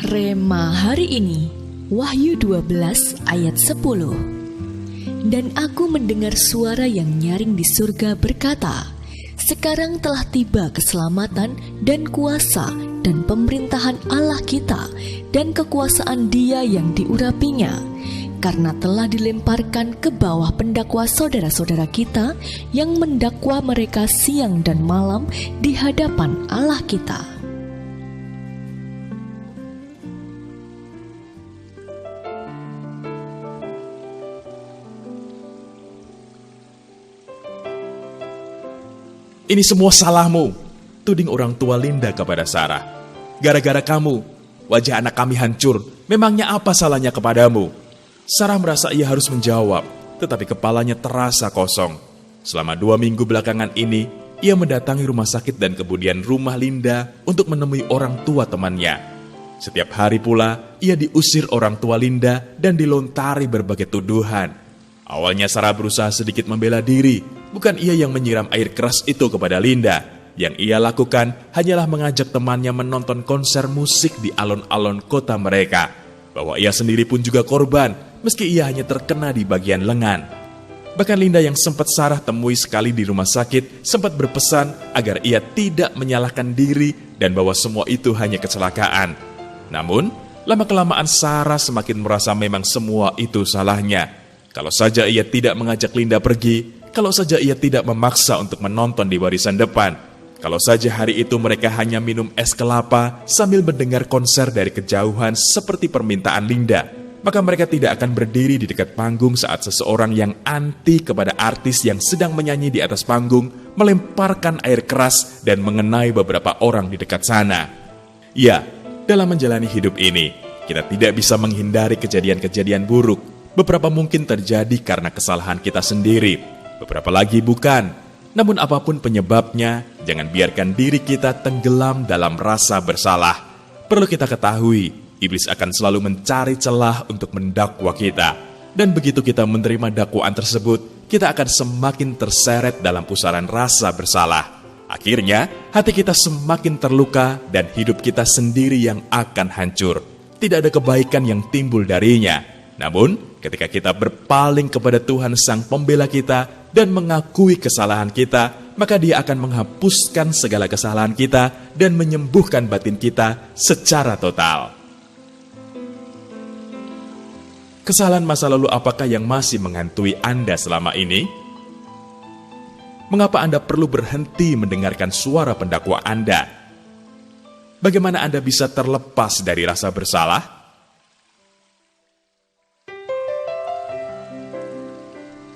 Rema hari ini, Wahyu 12 ayat 10. Dan aku mendengar suara yang nyaring di surga berkata, sekarang telah tiba keselamatan dan kuasa dan pemerintahan Allah kita dan kekuasaan Dia yang diurapinya, karena telah dilemparkan ke bawah pendakwa saudara-saudara kita yang mendakwa mereka siang dan malam di hadapan Allah kita. Ini semua salahmu, tuding orang tua Linda kepada Sarah. Gara-gara kamu, wajah anak kami hancur. Memangnya apa salahnya kepadamu? Sarah merasa ia harus menjawab, tetapi kepalanya terasa kosong. Selama 2 minggu belakangan ini, ia mendatangi rumah sakit dan kemudian rumah Linda untuk menemui orang tua temannya. Setiap hari pula, ia diusir orang tua Linda dan dilontari berbagai tuduhan. Awalnya Sarah berusaha sedikit membela diri, bukan ia yang menyiram air keras itu kepada Linda. Yang ia lakukan hanyalah mengajak temannya menonton konser musik di alun-alun kota mereka. Bahwa ia sendiri pun juga korban, meski ia hanya terkena di bagian lengan. Bahkan Linda yang sempat Sarah temui sekali di rumah sakit, sempat berpesan agar ia tidak menyalahkan diri dan bahwa semua itu hanya kecelakaan. Namun, lama-kelamaan Sarah semakin merasa memang semua itu salahnya. Kalau saja ia tidak mengajak Linda pergi, kalau saja ia tidak memaksa untuk menonton di barisan depan, kalau saja hari itu mereka hanya minum es kelapa sambil mendengar konser dari kejauhan seperti permintaan Linda, maka mereka tidak akan berdiri di dekat panggung saat seseorang yang anti kepada artis yang sedang menyanyi di atas panggung melemparkan air keras dan mengenai beberapa orang di dekat sana. Ya, dalam menjalani hidup ini, kita tidak bisa menghindari kejadian-kejadian buruk. Beberapa mungkin terjadi karena kesalahan kita sendiri, beberapa lagi bukan. Namun apapun penyebabnya, jangan biarkan diri kita tenggelam dalam rasa bersalah. Perlu kita ketahui, iblis akan selalu mencari celah untuk mendakwa kita. Dan begitu kita menerima dakwaan tersebut, kita akan semakin terseret dalam pusaran rasa bersalah. Akhirnya, hati kita semakin terluka dan hidup kita sendiri yang akan hancur. Tidak ada kebaikan yang timbul darinya. Namun, ketika kita berpaling kepada Tuhan Sang Pembela kita dan mengakui kesalahan kita, maka Dia akan menghapuskan segala kesalahan kita dan menyembuhkan batin kita secara total. Kesalahan masa lalu apakah yang masih menghantui Anda selama ini? Mengapa Anda perlu berhenti mendengarkan suara pendakwa Anda? Bagaimana Anda bisa terlepas dari rasa bersalah?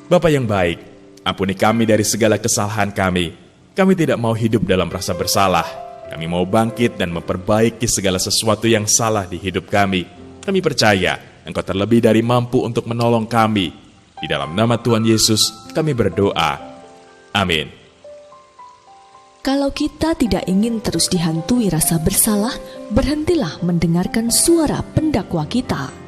Bapa yang baik, ampuni kami dari segala kesalahan kami. Kami tidak mau hidup dalam rasa bersalah. Kami mau bangkit dan memperbaiki segala sesuatu yang salah di hidup kami. Kami percaya Engkau terlebih dari mampu untuk menolong kami. Di dalam nama Tuhan Yesus, kami berdoa. Amin. Kalau kita tidak ingin terus dihantui rasa bersalah, berhentilah mendengarkan suara pendakwa kita.